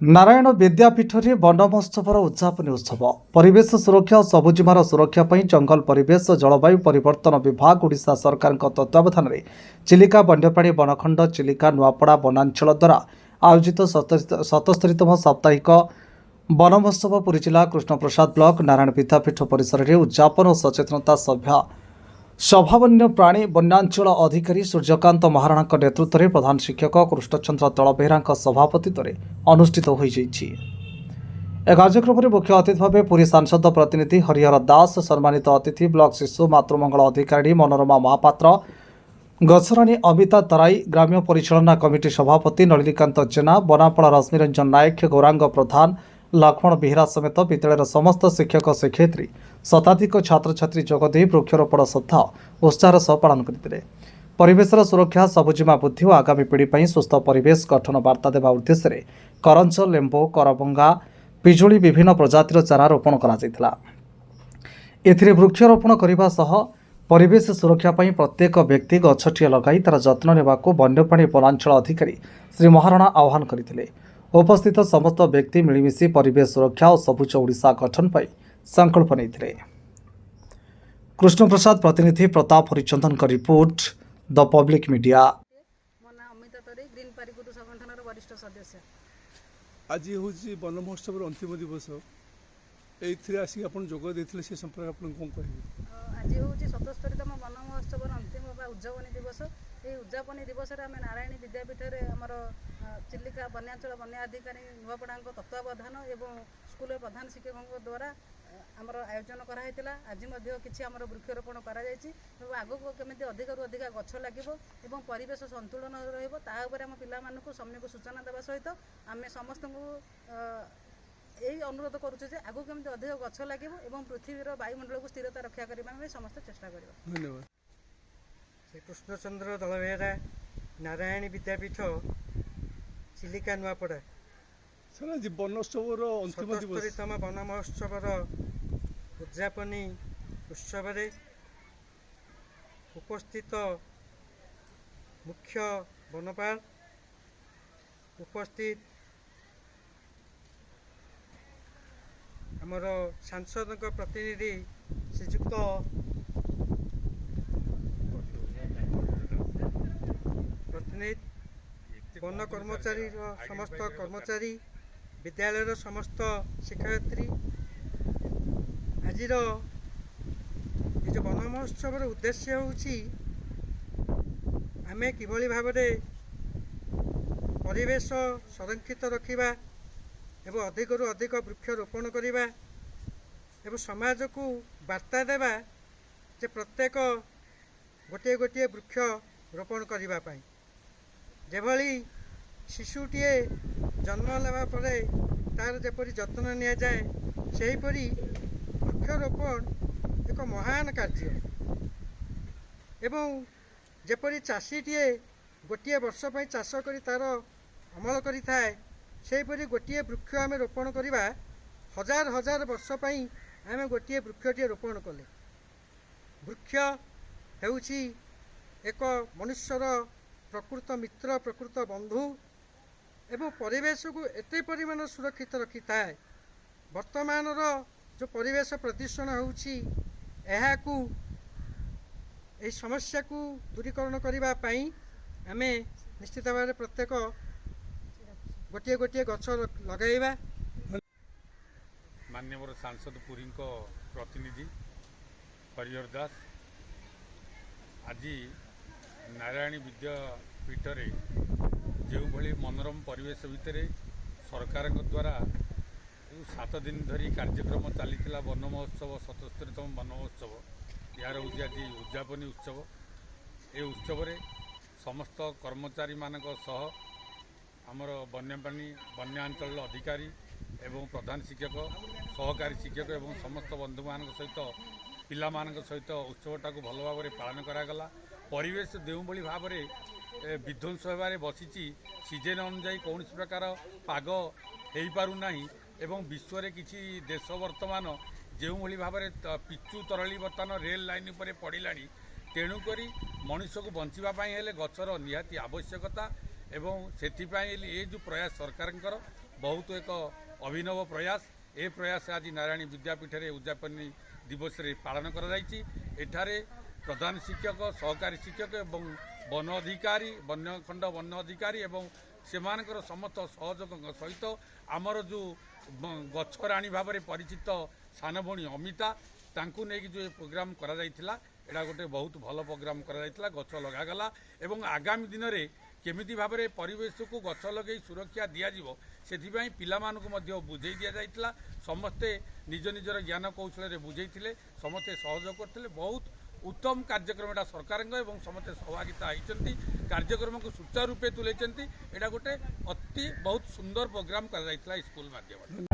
नारायण विद्यापीठ में वन महोत्सव उद्यापन उत्सव परिवेश सुरक्षा और सबुजिमार सुरक्षा जंगल परिवेश और जलवायु परिवर्तन विभाग ओडिशा सरकार तत्वावधान में चिलिका वन्यप्राणी वनखंड चिलिका नुआपड़ा वनांचल द्वारा आयोजित 77तम साप्ताहिक वन महोत्सव पुरी जिला कृष्णप्रसाद ब्लॉक नारायण विद्यापीठ परिसर में उद्यापन और सचेतनता सभा वन्य प्राणी वन्यांचल अधिकारी सूर्यकांत महाराणा नेतृत्व में प्रधान शिक्षक कृष्णचंद्र दलबेहरा सभापतित्व में अनुष्ठित हो कार्यक्रम में मुख्य अतिथि भाव पुरी सांसद प्रतिनिधि हरिहर दास सम्मानित अतिथि ब्लॉक शिशु मातृमंगल अधिकारी मनोरमा महापात्र गछराणी अमिता तराई ग्राम्य परिचालना कमिटी सभापति नलिनीकांत जेना बनापड़ा रश्मिरंजन नायक गौरांग प्रधान लक्ष्मण बेहरा समेत विद्यालय समस्त शिक्षक शिक्षयित्री शताधिक छात्र छात्री जोगदे वृक्षरोपण श्रद्धा उत्साह सह पालन करते परिवेशर सुरक्षा सबुजिमा बुद्धि और आगामी पीढ़ी सुस्थ परिवेश गठन वार्ता देवा उद्देश्य करंच लेम्बो करबंगा पिजुली विभिन्न प्रजातिर चारा रोपण करा वृक्षरोपण करने सह परिवेश सुरक्षा प्रत्येक व्यक्ति गछटिए लगाई तार जत्न नेबाकू वन्यप्राणी वनांचल अधिकारी श्री महाराणा आह्वान करते उपस्थित समस्त व्यक्ति मिलमिशि परिवेश सुरक्षा और सबुज ओडिशा गठन पर संकल्प नहीं। कृष्णप्रसाद प्रतिनिधि प्रताप हरिचंदन का report the public media. Green पारिकुटु संगठन वरिष्ठ सदस्य आज हूँ वन महोत्सव अंतिम दिवस ये आसिक आप जोग देते से संपर्क आप कौन कह आज हूँ 77तम वन महोत्सव अंतिम उद्यापनी दिवस ये उद्यापनी दिवस आम नारायणी विद्यापीठ में आमर चिलिका वन्यांचल वन्य अधिकारी नुआपड़ा तत्वावधान एवं स्कूल प्रधान शिक्षकों द्वारा आमर आयोजन कराइला आज किसी आमर वृक्षरोपण करगू केमी अधिक रु अधिक गछ लगे परिवेश संतुलन रहा पिला सम्यक सूचना देवा सहित आम समस्त यही अनुरोध करुचे आगू केमी अधिक गछ लगे पृथ्वीर वायुमंडल को स्थिरता रक्षा करने समस्त चेष्टा कर। धन्यवाद। श्री कृष्णचंद्र दलबेहरा नारायणी विद्यापीठ चिलिका नुआपड़ा सर वनोत्सव अंतिम दिवस 77तम वन महोत्सव उद्यापनी उत्सव उपस्थित मुख्य वनपाल उपस्थित आमर सांसद प्रतिनिधि श्रीजुक्त प्रतिनिधि वन कर्मचारी समस्त कर्मचारी विद्यालय समस्त शिक्षयित्री आज वन महोत्सव उद्देश्य होची आमे किभली भाव परिवेश संरक्षित रखिबा एवं अधिक रु अधिक वृक्ष रोपण करवा एवं समाज को वार्ता देवा जे प्रत्येक गोटे गोटे वृक्ष रोपण करने जेभली शिशुटीए जन्म लेवा परे तार जेपरी जत्न निया जाए सेहीपरि वृक्षरोपण एक महान कार्य एवं जेपरी चाषीटीए गोटे वर्ष पर चाष करी तार अमल करि थाए सेहीपरि गोटे वृक्ष आम रोपण करवा हजार हजार वर्ष पर आम गोटे वृक्षटीए रोपण कले वृक्ष हेउछि एक मनुष्यर प्रकृत मित्र प्रकृत बंधु एवं परिवेश को एते परिमाण सुरक्षित रखि थाए वर्तमान जो परिवेश प्रदूषण होउछि एहाकू एही समस्या को दूरीकरण करबा पई आमे निश्चित भाव प्रत्येक गोटे गोटे गछ लगाइबा। माननीय सांसद पुरी प्रतिनिधि हरिहर दास आज नारायणी विद्यापीठ जो भली मनोरम परिवेश भितर सरकार द्वारा 7 दिन धरी कार्यक्रम चली वन महोत्सव 77तम वन महोत्सव यार हूँ आज उद्यापनी उत्सव ये उत्सव समस्त कर्मचारी मानक सह आमर वन्यप्राणी वन्यांचल अधिकारी एवं प्रधान शिक्षक सहकारी शिक्षक एवं समस्त बंधु मान सहित पिला मान सहित उत्सवटा को भल भाव पालन करागला परिवेश जो भाव में विध्वंस होबार बसी सीजन अनुजाई कौन प्रकार पाग हो पारना एवं विश्व में किसी देश वर्तमान जो भाव में पिचु तरली बर्तमान रेल लाइन पर पड़ा तेणुक मनुष्य को बचापी गचर निहाती आवश्यकता एवं से जो प्रयास सरकार बहुत एक अभिनव प्रयास। ए प्रयास आज नारायणी विद्यापीठ में उद्यापनी दिवस रे पालन एठारे प्रधान शिक्षक सहकारी शिक्षक एवं वन अधिकारी वन्यखंड वन अधिकारी एवं सेमानकर समस्त सहयोग सहित आमर जो गछराणी भाव में परिचित सान भणी अमिता तांकू नेकी जो प्रोग्राम करा जायतिला एटा गोटे बहुत भल प्रोग्राम करा जायतिला गछ लगागला एवं आगामी दिन में केमिति भाव में परिवेश को गछ लगे सुरक्षा दिज्व से पिलामानकु बुझे दि जाइतिला समस्ते निज निजर ज्ञान कौशल बुझे समस्ते सहयोग करते बहुत उत्तम कार्यक्रम एटा सरकार एवं समस्ते सहभागिता होती कार्यक्रम को सुचारू रूपे तुले एटा गोटे अति बहुत सुंदर प्रोग्राम करा जाइतिला स्कूल माध्यम।